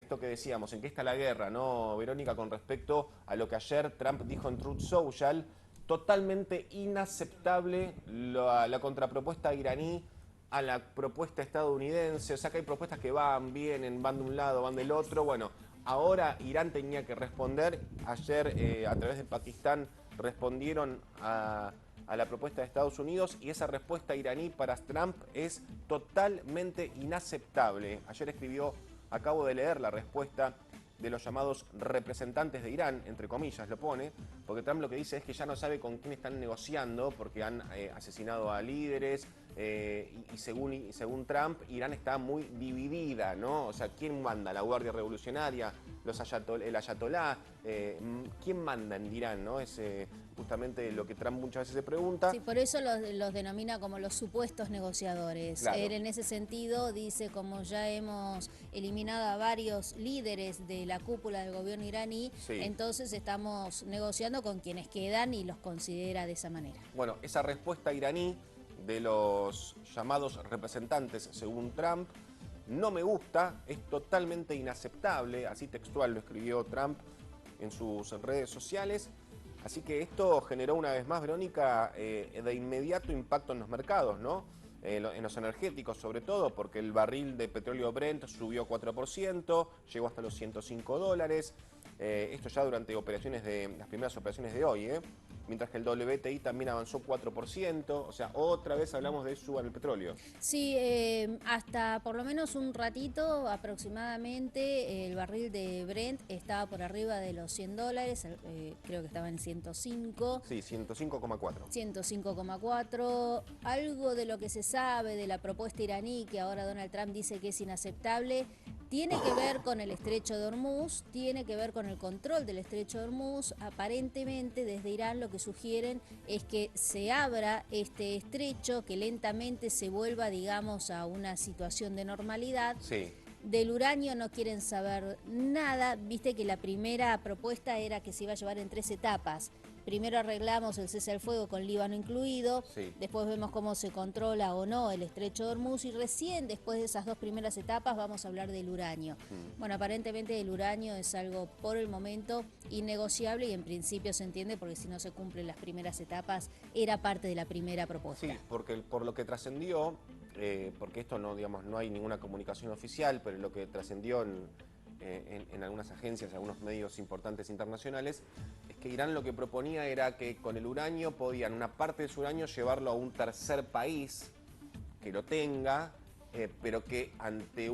esto que decíamos, en qué está la guerra, ¿no, Verónica? Con respecto a lo que ayer Trump dijo en Truth Social, totalmente inaceptable la contrapropuesta iraní a la propuesta estadounidense. O sea que hay propuestas que van, vienen, van de un lado, van del otro. Bueno, ahora Irán tenía que responder. Ayer a través de Pakistán respondieron a la propuesta de Estados Unidos y esa respuesta iraní para Trump es totalmente inaceptable. Ayer escribió, acabo de leer la respuesta de los llamados representantes de Irán, entre comillas lo pone, porque Trump lo que dice es que ya no sabe con quién están negociando porque han asesinado a líderes y según Trump, Irán está muy dividida, ¿no? O sea, ¿quién manda? ¿La Guardia Revolucionaria? ¿El Ayatolá? ¿Quién manda en Irán, no? Es justamente lo que Trump muchas veces se pregunta. Sí, por eso los denomina como los supuestos negociadores. Claro. Él en ese sentido dice, como ya hemos eliminado a varios líderes de la cúpula del gobierno iraní, Sí. entonces estamos negociando con quienes quedan y los considera de esa manera. Bueno, esa respuesta iraní de los llamados representantes, según Trump, no me gusta, es totalmente inaceptable, así textual lo escribió Trump en sus redes sociales. Así que esto generó una vez más, Verónica, de inmediato impacto en los mercados, ¿no? En los energéticos sobre todo, porque el barril de petróleo Brent subió 4%, llegó hasta los $105. Esto ya durante las primeras operaciones de hoy, mientras que el WTI también avanzó 4%, o sea, otra vez hablamos de suba en el petróleo. Sí, hasta por lo menos un ratito aproximadamente el barril de Brent estaba por arriba de los $100, creo que estaba en 105. Sí, 105,4. 105,4. Algo de lo que se sabe de la propuesta iraní, que ahora Donald Trump dice que es inaceptable, tiene que ver con el estrecho de Hormuz, tiene que ver con el control del estrecho de Hormuz. Aparentemente desde Irán lo que sugieren es que se abra este estrecho, que lentamente se vuelva, digamos, a una situación de normalidad. Sí. Del uranio no quieren saber nada. Viste que la primera propuesta era que se iba a llevar en 3 etapas. Primero arreglamos el cese al fuego con Líbano incluido, Sí. Después vemos cómo se controla o no el estrecho de Hormuz y recién después de esas 2 primeras etapas vamos a hablar del uranio. Bueno, aparentemente el uranio es algo por el momento innegociable y en principio se entiende porque si no se cumplen las primeras etapas era parte de la primera propuesta. Sí, porque por lo que trascendió, porque esto no, digamos, no hay ninguna comunicación oficial, pero lo que trascendió en algunas agencias, algunos medios importantes internacionales, es que Irán lo que proponía era que con el uranio podían una parte de su uranio llevarlo a un tercer país que lo tenga, pero que ante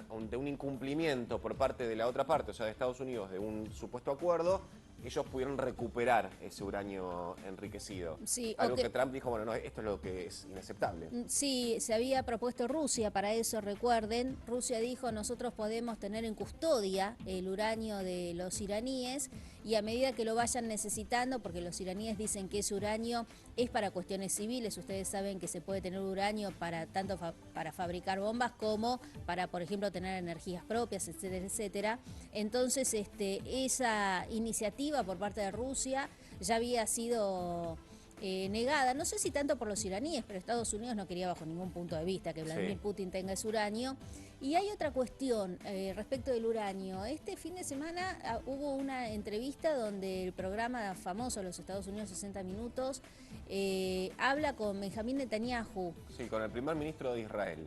ante un incumplimiento por parte de la otra parte, o sea de Estados Unidos, de un supuesto acuerdo, ellos pudieron recuperar ese uranio enriquecido. Sí, Algo que Trump dijo, bueno, no, esto es lo que es inaceptable. Sí, se había propuesto Rusia para eso, recuerden. Rusia dijo, nosotros podemos tener en custodia el uranio de los iraníes y a medida que lo vayan necesitando, porque los iraníes dicen que ese uranio es para cuestiones civiles, ustedes saben que se puede tener uranio para tanto para fabricar bombas como para, por ejemplo, tener energías propias, etcétera, etcétera. Entonces, esa iniciativa por parte de Rusia ya había sido negada, no sé si tanto por los iraníes, pero Estados Unidos no quería bajo ningún punto de vista que Vladimir Putin tenga ese uranio. Y hay otra cuestión respecto del uranio. Este fin de semana hubo una entrevista donde el programa famoso de los Estados Unidos, 60 Minutos, habla con Benjamín Netanyahu. Sí, con el primer ministro de Israel.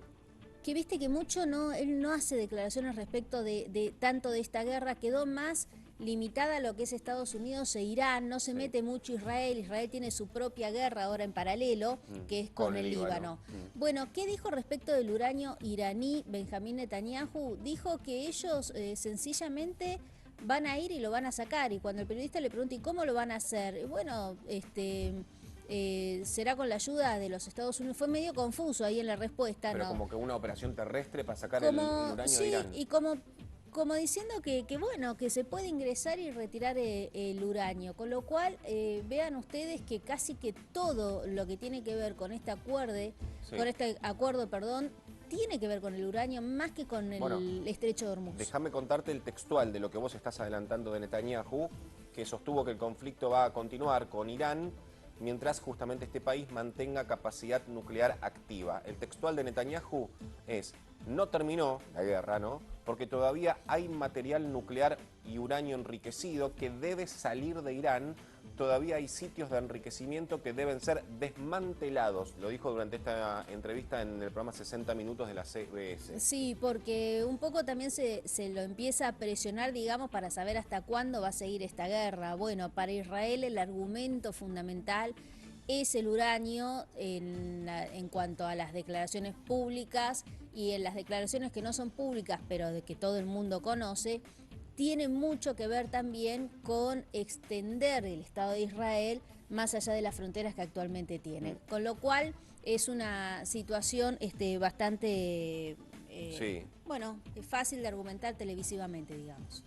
Que viste que él no hace declaraciones respecto de tanto de esta guerra, quedó más limitada a lo que es Estados Unidos e Irán, no se mete mucho Israel. Israel tiene su propia guerra ahora en paralelo, que es con el Líbano. Bueno, ¿qué dijo respecto del uranio iraní Benjamín Netanyahu? Dijo que ellos sencillamente van a ir y lo van a sacar, y cuando el periodista le pregunta ¿y cómo lo van a hacer? Bueno, será con la ayuda de los Estados Unidos. Fue medio confuso ahí en la respuesta. Pero ¿no? como que una operación terrestre para sacar el uranio de Irán. Sí, y como diciendo que bueno, que se puede ingresar y retirar el uranio, con lo cual vean ustedes que casi que todo lo que tiene que ver con este acuerdo, tiene que ver con el uranio más que con el estrecho de Hormuz. Déjame contarte el textual de lo que vos estás adelantando de Netanyahu, que sostuvo que el conflicto va a continuar con Irán mientras justamente este país mantenga capacidad nuclear activa. El textual de Netanyahu es: no terminó la guerra, ¿no? Porque todavía hay material nuclear y uranio enriquecido que debe salir de Irán. Todavía hay sitios de enriquecimiento que deben ser desmantelados. Lo dijo durante esta entrevista en el programa 60 Minutos de la CBS. Sí, porque un poco también se lo empieza a presionar, digamos, para saber hasta cuándo va a seguir esta guerra. Bueno, para Israel el argumento fundamental es el uranio en cuanto a las declaraciones públicas, y en las declaraciones que no son públicas, pero de que todo el mundo conoce, tiene mucho que ver también con extender el Estado de Israel más allá de las fronteras que actualmente tiene. Con lo cual es una situación bastante, Sí. bueno, fácil de argumentar televisivamente, digamos.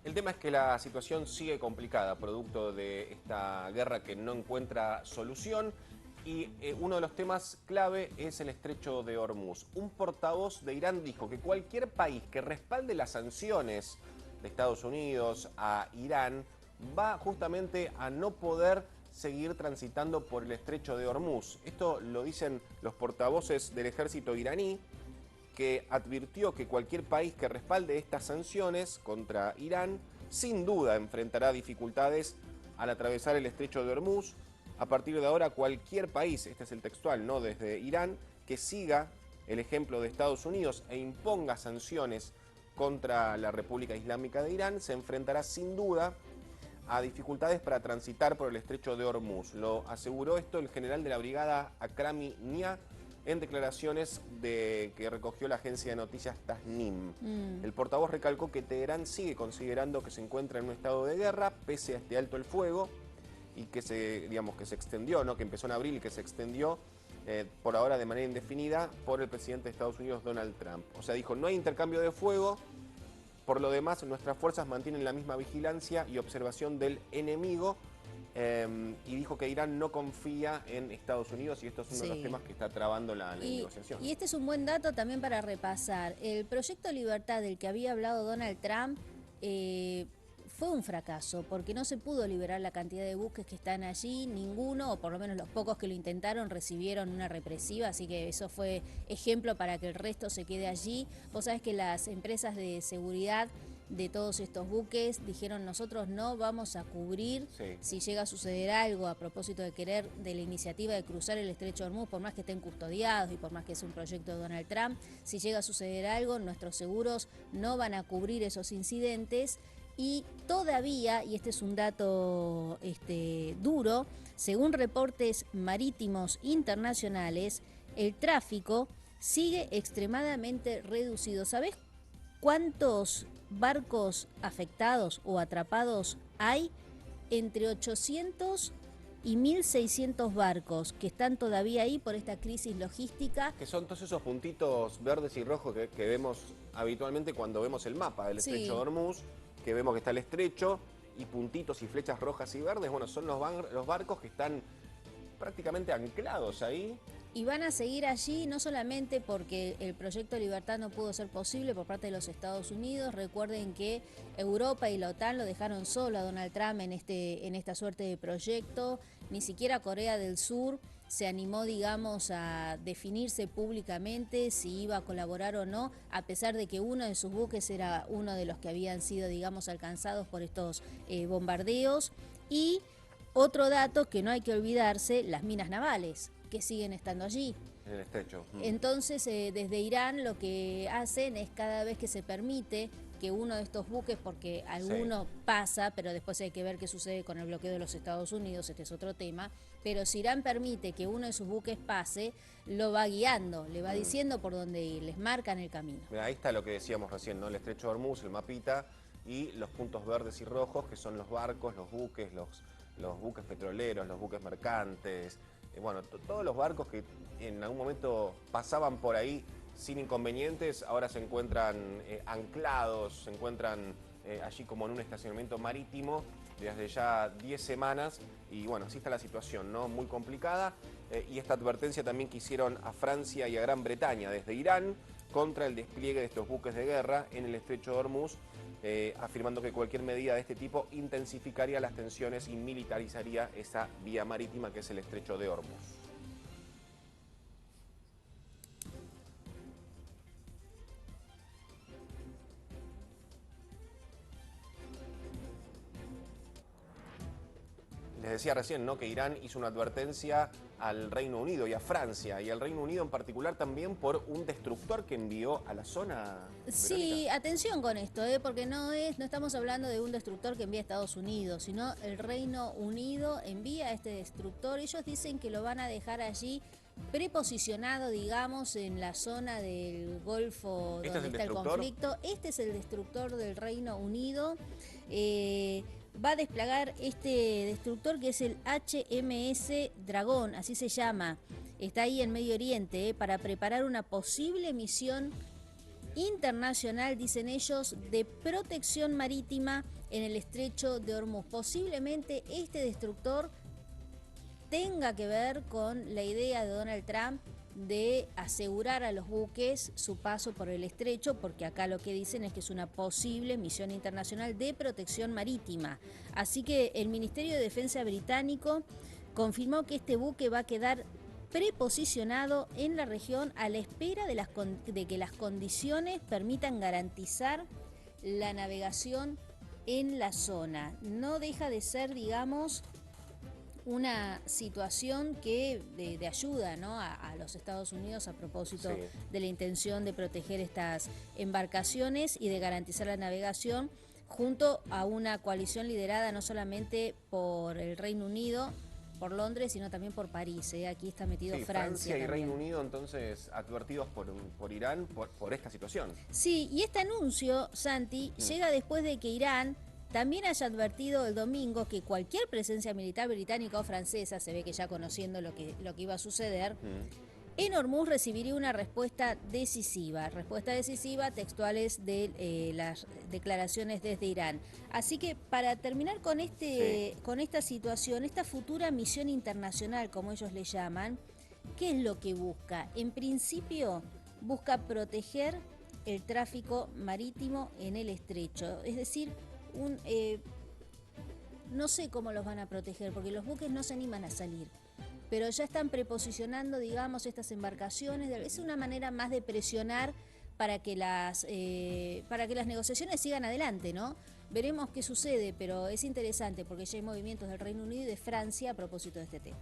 El tema es que la situación sigue complicada, producto de esta guerra que no encuentra solución, y uno de los temas clave es el estrecho de Hormuz. Un portavoz de Irán dijo que cualquier país que respalde las sanciones de Estados Unidos a Irán va justamente a no poder seguir transitando por el estrecho de Hormuz. Esto lo dicen los portavoces del ejército iraní, que advirtió que cualquier país que respalde estas sanciones contra Irán sin duda enfrentará dificultades al atravesar el estrecho de Hormuz. A partir de ahora, cualquier país, este es el textual, no desde Irán, que siga el ejemplo de Estados Unidos e imponga sanciones contra la República Islámica de Irán, se enfrentará sin duda a dificultades para transitar por el estrecho de Hormuz. Lo aseguró esto el general de la brigada Akrami Nia en declaraciones que recogió la agencia de noticias Tasnim. El portavoz recalcó que Teherán sigue considerando que se encuentra en un estado de guerra pese a este alto el fuego, y que se extendió, ¿no? Que empezó en abril y que se extendió por ahora de manera indefinida por el presidente de Estados Unidos, Donald Trump. O sea, dijo, no hay intercambio de fuego. Por lo demás, nuestras fuerzas mantienen la misma vigilancia y observación del enemigo. Y dijo que Irán no confía en Estados Unidos, y esto es uno de los temas que está trabando la negociación. Y este es un buen dato también para repasar. El proyecto Libertad del que había hablado Donald Trump fue un fracaso, porque no se pudo liberar la cantidad de buques que están allí. Ninguno, o por lo menos los pocos que lo intentaron, recibieron una represiva, así que eso fue ejemplo para que el resto se quede allí. Vos sabés que las empresas de seguridad de todos estos buques dijeron: nosotros no vamos a cubrir si llega a suceder algo a propósito de la iniciativa de cruzar el estrecho de Hormuz, por más que estén custodiados y por más que es un proyecto de Donald Trump. Si llega a suceder algo, nuestros seguros no van a cubrir esos incidentes. Y todavía, y este es un dato duro, según reportes marítimos internacionales, el tráfico sigue extremadamente reducido. ¿Sabés cuántos barcos afectados o atrapados hay? Entre 800 y 1.600 barcos que están todavía ahí por esta crisis logística. Que son todos esos puntitos verdes y rojos que vemos habitualmente cuando vemos el mapa del estrecho de Hormuz, que vemos que está el estrecho y puntitos y flechas rojas y verdes. Bueno, son los barcos que están prácticamente anclados ahí. Y van a seguir allí no solamente porque el proyecto Libertad no pudo ser posible por parte de los Estados Unidos. Recuerden que Europa y la OTAN lo dejaron solo a Donald Trump en esta suerte de proyecto. Ni siquiera Corea del Sur se animó, digamos, a definirse públicamente si iba a colaborar o no, a pesar de que uno de sus buques era uno de los que habían sido, digamos, alcanzados por estos bombardeos. Y otro dato que no hay que olvidarse: las minas navales, que siguen estando allí. En el estrecho. Entonces, desde Irán lo que hacen es, cada vez que se permite que uno de estos buques, porque alguno pasa, pero después hay que ver qué sucede con el bloqueo de los Estados Unidos, este es otro tema, pero si Irán permite que uno de sus buques pase, lo va guiando, le va diciendo por dónde ir, les marcan el camino. Mira, ahí está lo que decíamos recién, ¿no? El estrecho de Hormuz, el mapita, y los puntos verdes y rojos, que son los barcos, los buques, los buques petroleros, los buques mercantes, bueno, todos los barcos que en algún momento pasaban por ahí sin inconvenientes, ahora se encuentran anclados, se encuentran allí como en un estacionamiento marítimo desde ya 10 semanas, y bueno, así está la situación, ¿no? Muy complicada, y esta advertencia también que hicieron a Francia y a Gran Bretaña desde Irán, contra el despliegue de estos buques de guerra en el estrecho de Hormuz, afirmando que cualquier medida de este tipo intensificaría las tensiones y militarizaría esa vía marítima que es el estrecho de Hormuz. Les decía recién, ¿no?, que Irán hizo una advertencia al Reino Unido y a Francia, y al Reino Unido en particular también por un destructor que envió a la zona. Sí, Verónica. atención con esto, porque no estamos hablando de un destructor que envía a Estados Unidos, sino el Reino Unido envía a este destructor. Ellos dicen que lo van a dejar allí preposicionado, digamos, en la zona del Golfo ¿Este es donde el está el destructor? conflicto. Este es el destructor del Reino Unido. Va a desplegar este destructor que es el HMS Dragón, así se llama. Está ahí en Medio Oriente, para preparar una posible misión internacional, dicen ellos, de protección marítima en el estrecho de Hormuz. Posiblemente este destructor tenga que ver con la idea de Donald Trump de asegurar a los buques su paso por el estrecho, porque acá lo que dicen es que es una posible misión internacional de protección marítima. Así que el Ministerio de Defensa británico confirmó que este buque va a quedar preposicionado en la región a la espera de que las condiciones permitan garantizar la navegación en la zona. No deja de ser, digamos, una situación que de ayuda, ¿no?, a los Estados Unidos a propósito Sí. de la intención de proteger estas embarcaciones y de garantizar la navegación junto a una coalición liderada no solamente por el Reino Unido, por Londres, sino también por París. Aquí está metido Sí, Francia y también. Reino Unido entonces advertidos por Irán por esta situación. Sí, y este anuncio, Santi, llega después de que Irán también haya advertido el domingo que cualquier presencia militar británica o francesa, se ve que ya conociendo lo que iba a suceder, en Hormuz recibiría una respuesta decisiva. Respuesta decisiva, textuales de las declaraciones desde Irán. Así que para terminar con, con esta situación, esta futura misión internacional, como ellos le llaman, ¿qué es lo que busca? En principio, busca proteger el tráfico marítimo en el estrecho. Es decir, no sé cómo los van a proteger, porque los buques no se animan a salir, pero ya están preposicionando, digamos, estas embarcaciones. Es una manera más de presionar para que las negociaciones sigan adelante, ¿no? Veremos qué sucede, pero es interesante porque ya hay movimientos del Reino Unido y de Francia a propósito de este tema.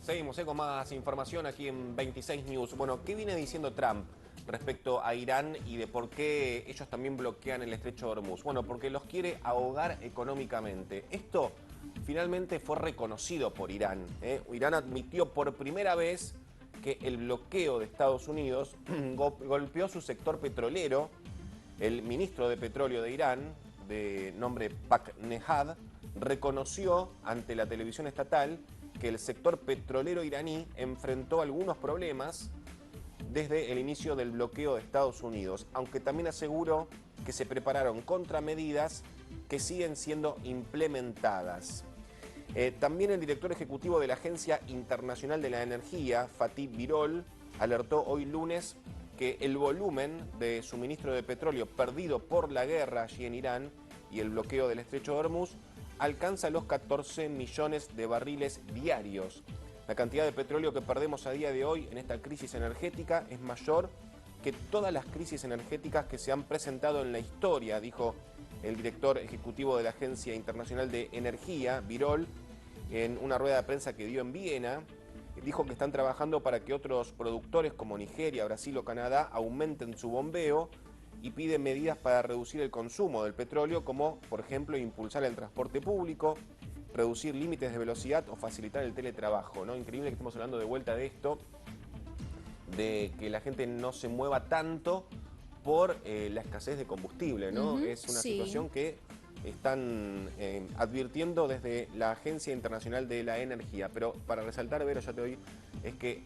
Seguimos con más información aquí en 26 News. Bueno, ¿qué viene diciendo Trump respecto a Irán y de por qué ellos también bloquean el estrecho de Hormuz? Bueno, porque los quiere ahogar económicamente. Esto finalmente fue reconocido por Irán. Irán admitió por primera vez que el bloqueo de Estados Unidos golpeó su sector petrolero. El ministro de Petróleo de Irán, de nombre Paknejad, reconoció ante la televisión estatal que el sector petrolero iraní enfrentó algunos problemas desde el inicio del bloqueo de Estados Unidos, aunque también aseguró que se prepararon contramedidas que siguen siendo implementadas. También el director ejecutivo de la Agencia Internacional de la Energía, Fatih Birol, alertó hoy lunes que el volumen de suministro de petróleo perdido por la guerra allí en Irán y el bloqueo del estrecho de Hormuz alcanza los 14 millones de barriles diarios. La cantidad de petróleo que perdemos a día de hoy en esta crisis energética es mayor que todas las crisis energéticas que se han presentado en la historia, dijo el director ejecutivo de la Agencia Internacional de Energía, Birol, en una rueda de prensa que dio en Viena. Dijo que están trabajando para que otros productores como Nigeria, Brasil o Canadá aumenten su bombeo y pide medidas para reducir el consumo del petróleo, como por ejemplo impulsar el transporte público, reducir límites de velocidad o facilitar el teletrabajo, ¿no? Increíble que estemos hablando de vuelta de esto, de que la gente no se mueva tanto por la escasez de combustible, ¿no? Es una situación que están advirtiendo desde la Agencia Internacional de la Energía. Pero para resaltar, Vero, ya te doy, es que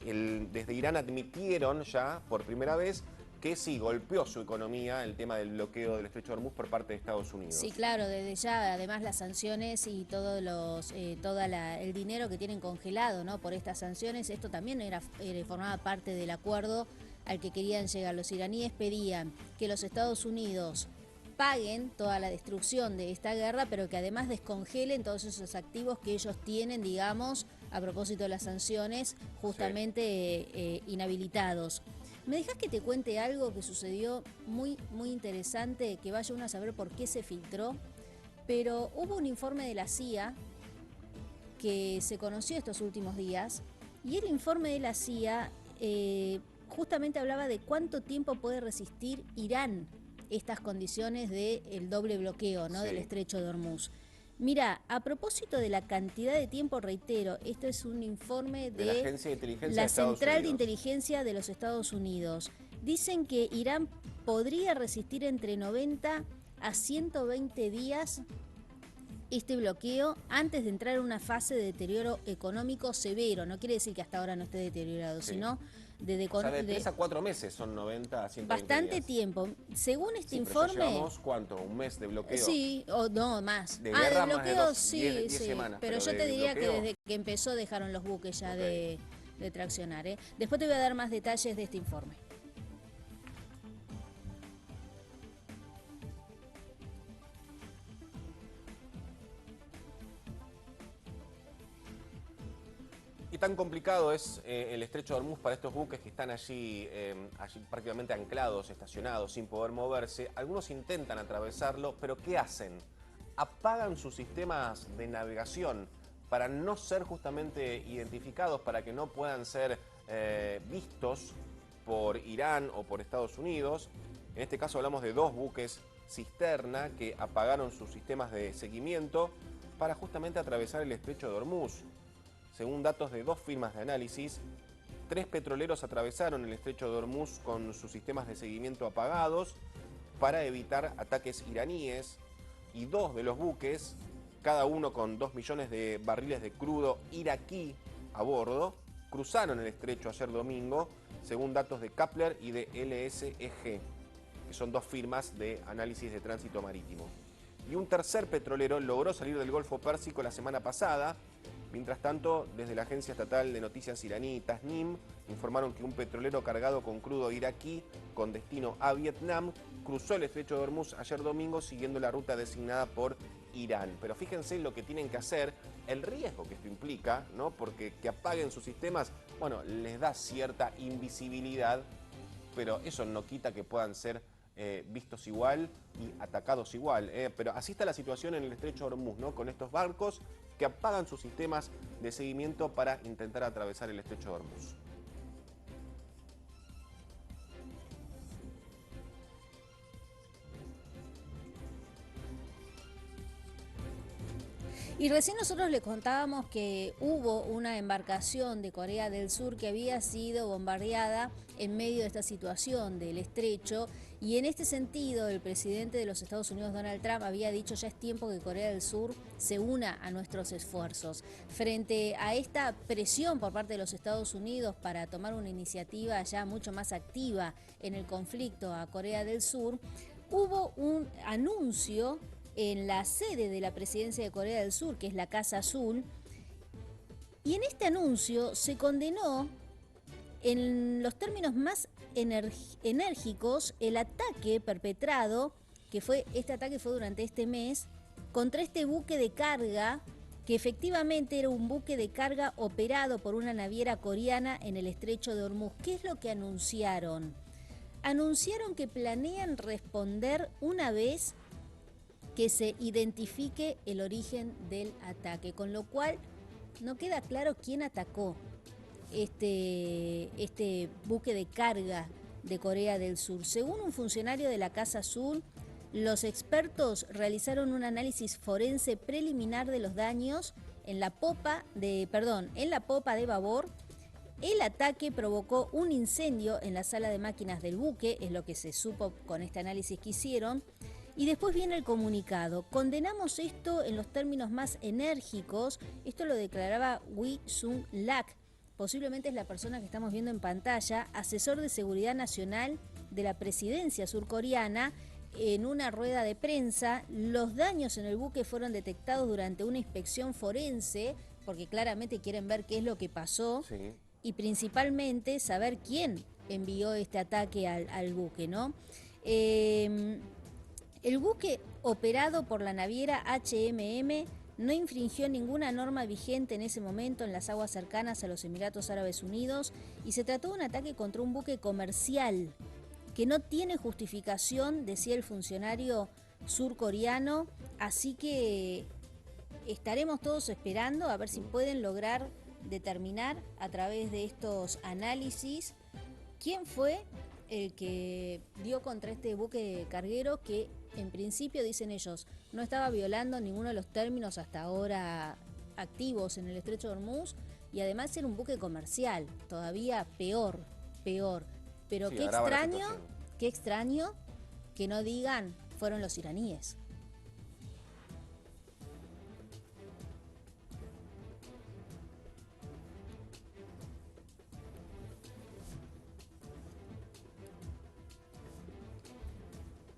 desde Irán admitieron ya por primera vez que sí golpeó su economía el tema del bloqueo del estrecho de Hormuz por parte de Estados Unidos. Sí, claro, desde ya, además las sanciones y todos el dinero que tienen congelado, ¿no? Por estas sanciones, esto también formaba parte del acuerdo al que querían llegar. Los iraníes pedían que los Estados Unidos paguen toda la destrucción de esta guerra, pero que además descongelen todos esos activos que ellos tienen, digamos, a propósito de las sanciones, justamente inhabilitados. ¿Me dejas que te cuente algo que sucedió muy interesante, que vaya uno a saber por qué se filtró? Pero hubo un informe de la CIA que se conoció estos últimos días, y el informe de la CIA justamente hablaba de cuánto tiempo puede resistir Irán estas condiciones del doble bloqueo, ¿no? Del estrecho de Hormuz. Mira, a propósito de la cantidad de tiempo, reitero, esto es un informe de la Agencia de Inteligencia la de Estados Central Unidos. de Inteligencia de los Estados Unidos. Dicen que Irán podría resistir entre 90 a 120 días este bloqueo antes de entrar en una fase de deterioro económico severo. No quiere decir que hasta ahora no esté deteriorado, sino de 3 a 4 meses son 90 a 120 bastante días. tiempo. Según este Pero informe... ya llevamos, ¿cuánto? ¿Un mes de bloqueo? Sí, o no, más. De guerra, de bloqueo, bloqueo, más de 10 semanas. Pero yo te diría que desde que empezó dejaron los buques ya de traccionar. Después te voy a dar más detalles de este informe. Y tan complicado es el estrecho de Hormuz para estos buques que están allí prácticamente anclados, estacionados, sin poder moverse. Algunos intentan atravesarlo, pero ¿qué hacen? Apagan sus sistemas de navegación para no ser justamente identificados, para que no puedan ser vistos por Irán o por Estados Unidos. En este caso hablamos de 2 buques cisterna que apagaron sus sistemas de seguimiento para justamente atravesar el estrecho de Hormuz. Según datos de 2 firmas de análisis, 3 petroleros atravesaron el estrecho de Hormuz con sus sistemas de seguimiento apagados para evitar ataques iraníes, y 2 de los buques, cada uno con 2 millones de barriles de crudo iraquí a bordo, cruzaron el estrecho ayer domingo, según datos de Kepler y de LSEG, que son 2 firmas de análisis de tránsito marítimo. Y un tercer petrolero logró salir del Golfo Pérsico la semana pasada. Mientras tanto, desde la agencia estatal de noticias iraní Tasnim informaron que un petrolero cargado con crudo iraquí con destino a Vietnam cruzó el estrecho de Hormuz ayer domingo siguiendo la ruta designada por Irán. Pero fíjense lo que tienen que hacer, el riesgo que esto implica, ¿no? Porque que apaguen sus sistemas, bueno, les da cierta invisibilidad, pero eso no quita que puedan ser vistos igual y atacados igual. Pero así está la situación en el estrecho de Hormuz, ¿no? Con estos barcos que apagan sus sistemas de seguimiento para intentar atravesar el estrecho de Hormuz. Y recién nosotros le contábamos que hubo una embarcación de Corea del Sur que había sido bombardeada en medio de esta situación del estrecho, y en este sentido el presidente de los Estados Unidos, Donald Trump, había dicho: ya es tiempo que Corea del Sur se una a nuestros esfuerzos. Frente a esta presión por parte de los Estados Unidos para tomar una iniciativa ya mucho más activa en el conflicto a Corea del Sur, hubo un anuncio en la sede de la presidencia de Corea del Sur, que es la Casa Azul, y en este anuncio se condenó en los términos más enérgicos el ataque perpetrado, este ataque fue durante este mes, contra este buque de carga, que efectivamente era un buque de carga operado por una naviera coreana en el estrecho de Hormuz. ¿Qué es lo que anunciaron? Anunciaron que planean responder una vez que se identifique el origen del ataque, con lo cual no queda claro quién atacó este buque de carga de Corea del Sur. Según un funcionario de la Casa Azul, los expertos realizaron un análisis forense preliminar de los daños en la popa de babor. El ataque provocó un incendio en la sala de máquinas del buque, es lo que se supo con este análisis que hicieron. Y después viene el comunicado: condenamos esto en los términos más enérgicos. Esto lo declaraba Wi Sung Lak, posiblemente es la persona que estamos viendo en pantalla, asesor de seguridad nacional de la presidencia surcoreana, en una rueda de prensa, los daños en el buque fueron detectados durante una inspección forense, porque claramente quieren ver qué es lo que pasó, Sí. y principalmente saber quién envió este ataque al buque, ¿no? El buque, operado por la naviera HMM, no infringió ninguna norma vigente en ese momento en las aguas cercanas a los Emiratos Árabes Unidos y se trató de un ataque contra un buque comercial que no tiene justificación, decía el funcionario surcoreano, así que estaremos todos esperando a ver si pueden lograr determinar a través de estos análisis quién fue el que dio contra este buque carguero que en principio, dicen ellos, no estaba violando ninguno de los términos hasta ahora activos en el Estrecho de Hormuz y además era un buque comercial, todavía peor. Pero Sí, qué agrava la situación. extraño que no digan fueron los iraníes.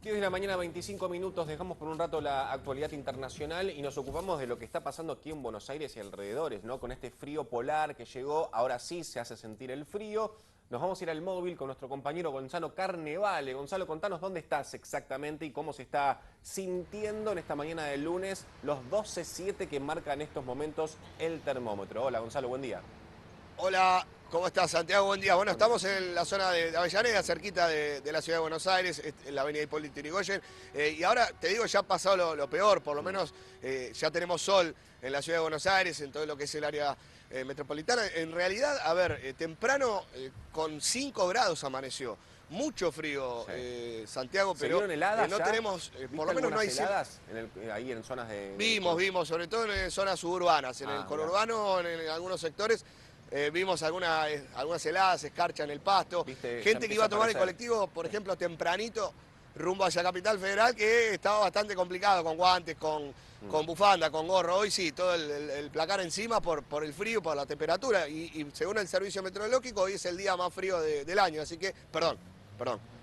De la mañana, 25 minutos, dejamos por un rato la actualidad internacional y nos ocupamos de lo que está pasando aquí en Buenos Aires y alrededores, ¿no? Con este frío polar que llegó, ahora sí se hace sentir el frío. Nos vamos a ir al móvil con nuestro compañero Gonzalo Carnevale. Gonzalo, contanos dónde estás exactamente y cómo se está sintiendo en esta mañana de lunes los 12,7 que marca en estos momentos el termómetro. Hola Gonzalo, buen día. Hola, ¿cómo estás, Santiago? Buen día. Bueno, estamos en la zona de Avellaneda, cerquita de la ciudad de Buenos Aires, en la avenida Hipólito Yrigoyen. Y ahora, te digo, ya ha pasado lo peor, por lo menos ya tenemos sol en la ciudad de Buenos Aires, en todo lo que es el área metropolitana. En realidad, a ver, temprano con 5 grados amaneció. Mucho frío, Sí. Santiago, ¿Se pero vieron heladas no ya? tenemos, ¿Viste por lo menos no hay... heladas ahí en zonas de... Vimos, sobre todo en zonas suburbanas, en el Mirá. conurbano, en algunos sectores. Vimos algunas heladas, escarcha en el pasto. ¿Viste? Ya Gente que iba a tomar el empieza a aparecer. colectivo, por ejemplo, tempranito, rumbo hacia Capital Federal, que estaba bastante complicado, con guantes, con bufanda, con gorro. Hoy sí, todo el placar encima por el frío, por la temperatura. Y según el servicio meteorológico, hoy es el día más frío del año. Así que, perdón,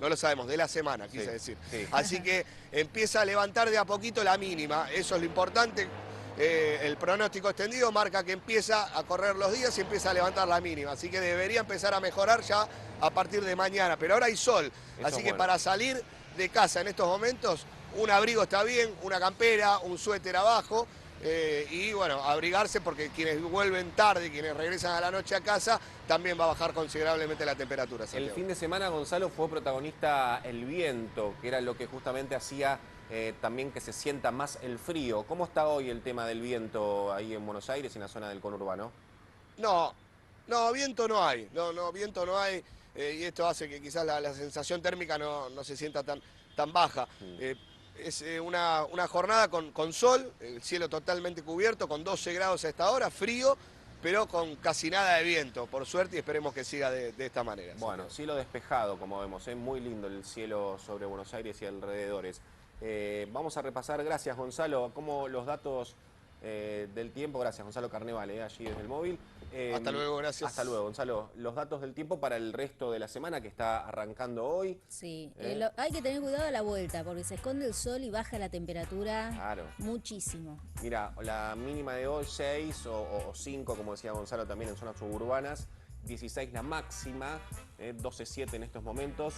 no lo sabemos, de la semana, quise decir. Sí. Así que empieza a levantar de a poquito la mínima, eso es lo importante. El pronóstico extendido marca que empieza a correr los días y empieza a levantar la mínima, así que debería empezar a mejorar ya a partir de mañana, pero ahora hay sol, Eso así es que bueno. para salir de casa en estos momentos, un abrigo está bien, una campera, un suéter abajo, y bueno, abrigarse porque quienes vuelven tarde, quienes regresan a la noche a casa, también va a bajar considerablemente la temperatura. El Santiago. fin de semana, Gonzalo, fue protagonista el viento, que era lo que justamente hacía también que se sienta más el frío. ¿Cómo está hoy el tema del viento ahí en Buenos Aires y en la zona del conurbano? No, viento no hay, viento no hay, y esto hace que quizás la sensación térmica no se sienta tan baja. Es una jornada con sol, el cielo totalmente cubierto, con 12 grados a esta hora, frío, pero con casi nada de viento, por suerte, y esperemos que siga de esta manera. Bueno, cielo despejado, como vemos, muy lindo el cielo sobre Buenos Aires y alrededores. Vamos a repasar, gracias Gonzalo, como los datos del tiempo, gracias Gonzalo Carnevale, allí desde el móvil. Hasta luego, gracias. Hasta luego, Gonzalo. Los datos del tiempo para el resto de la semana que está arrancando hoy. Sí, hay que tener cuidado a la vuelta porque se esconde el sol y baja la temperatura Claro. muchísimo. Mira, la mínima de hoy 6 o 5, como decía Gonzalo, también en zonas suburbanas. 16 la máxima, 12,7 en estos momentos,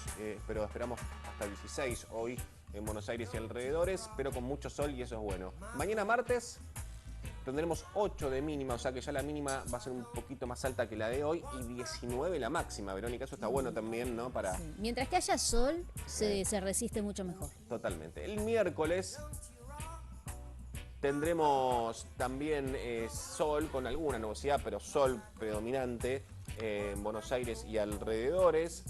pero esperamos hasta 16 hoy en Buenos Aires y alrededores, pero con mucho sol y eso es bueno. Mañana martes tendremos 8 de mínima, o sea que ya la mínima va a ser un poquito más alta que la de hoy y 19 la máxima, Verónica, eso está bueno también, ¿no? Para... Sí. Mientras que haya sol, se resiste mucho mejor. Totalmente. El miércoles tendremos también sol con alguna nubosidad, pero sol predominante en Buenos Aires y alrededores.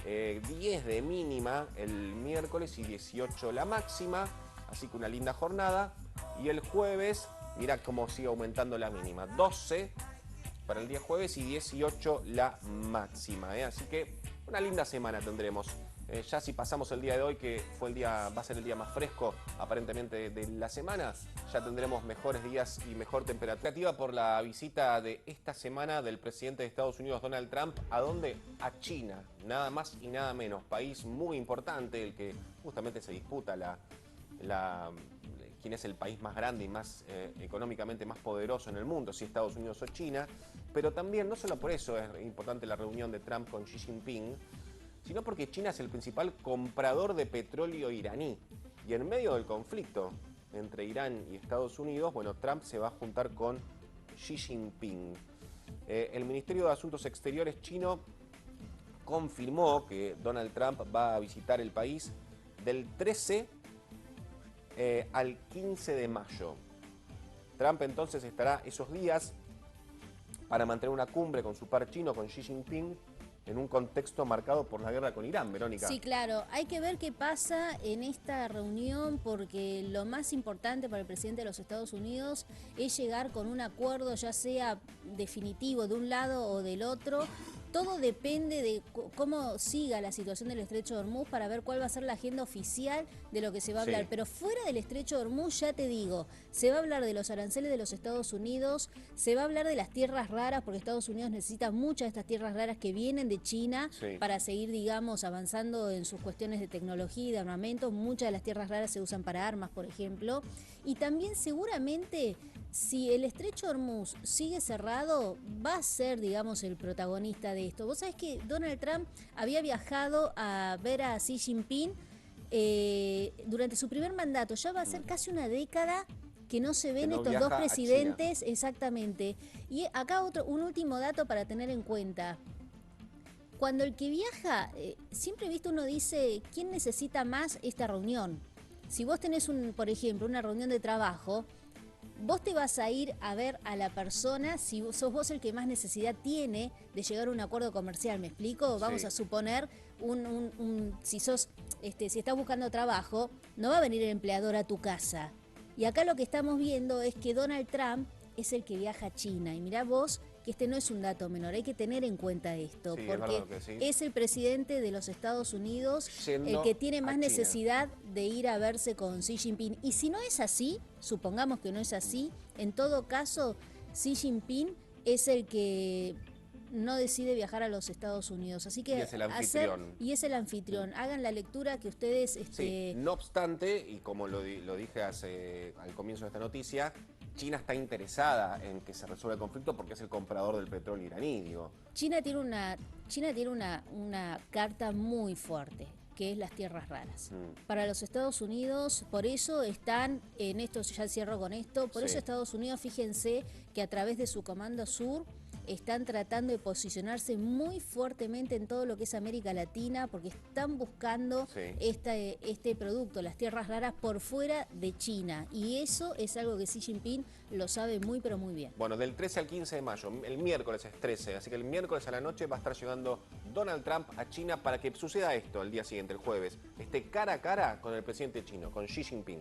10 de mínima el miércoles y 18 la máxima, así que una linda jornada. Y el jueves, mirá cómo sigue aumentando la mínima, 12 para el día jueves y 18 la máxima, así que una linda semana tendremos. Ya si pasamos el día de hoy, que va a ser el día más fresco aparentemente de la semana, ya tendremos mejores días y mejor temperatura. Por la visita de esta semana del presidente de Estados Unidos, Donald Trump, ¿a dónde? A China, nada más y nada menos. País muy importante, el que justamente se disputa quién es el país más grande y más económicamente más poderoso en el mundo, si Estados Unidos o China. Pero también, no solo por eso es importante la reunión de Trump con Xi Jinping, sino porque China es el principal comprador de petróleo iraní. Y en medio del conflicto entre Irán y Estados Unidos, bueno, Trump se va a juntar con Xi Jinping. El Ministerio de Asuntos Exteriores chino confirmó que Donald Trump va a visitar el país del 13 al 15 de mayo. Trump entonces estará esos días para mantener una cumbre con su par chino, con Xi Jinping, en un contexto marcado por la guerra con Irán, Verónica. Sí, claro. Hay que ver qué pasa en esta reunión porque lo más importante para el presidente de los Estados Unidos es llegar con un acuerdo, ya sea definitivo de un lado o del otro. Todo depende de cómo siga la situación del Estrecho de Hormuz para ver cuál va a ser la agenda oficial de lo que se va a hablar. Sí. Pero fuera del Estrecho de Hormuz, ya te digo, se va a hablar de los aranceles de los Estados Unidos, se va a hablar de las tierras raras, porque Estados Unidos necesita muchas de estas tierras raras que vienen de China para seguir, digamos, avanzando en sus cuestiones de tecnología y de armamento. Muchas de las tierras raras se usan para armas, por ejemplo. Y también seguramente, si el Estrecho de Hormuz sigue cerrado, va a ser, digamos, el protagonista de esto. Vos sabés que Donald Trump había viajado a ver a Xi Jinping durante su primer mandato. Ya va a ser casi una década que no se ven estos dos presidentes, exactamente. Y acá un último dato para tener en cuenta. Cuando el que viaja, siempre uno dice, ¿quién necesita más esta reunión? Si vos tenés, por ejemplo, una reunión de trabajo, vos te vas a ir a ver a la persona si sos vos el que más necesidad tiene de llegar a un acuerdo comercial, ¿me explico? Vamos a suponer, si estás buscando trabajo, no va a venir el empleador a tu casa. Y acá lo que estamos viendo es que Donald Trump es el que viaja a China. Y mirá vos que este no es un dato menor, hay que tener en cuenta esto, porque es el presidente de los Estados Unidos el que tiene más necesidad de ir a verse con Xi Jinping. Y si no es así, supongamos que no es así, en todo caso, Xi Jinping es el que no decide viajar a los Estados Unidos. Así que y es el anfitrión. Hagan la lectura que ustedes... Sí, no obstante, y como lo dije al comienzo de esta noticia, China está interesada en que se resuelva el conflicto porque es el comprador del petróleo iraní, digo. China tiene una carta muy fuerte, que es las tierras raras. Para los Estados Unidos, por eso están en esto, ya cierro con esto, por eso Estados Unidos, fíjense que a través de su Comando Sur están tratando de posicionarse muy fuertemente en todo lo que es América Latina, porque están buscando este producto, las tierras raras, por fuera de China. Y eso es algo que Xi Jinping lo sabe muy, pero muy bien. Bueno, del 13 al 15 de mayo, el miércoles es 13, así que el miércoles a la noche va a estar llegando Donald Trump a China para que suceda esto el día siguiente, el jueves. Esté cara a cara con el presidente chino, con Xi Jinping.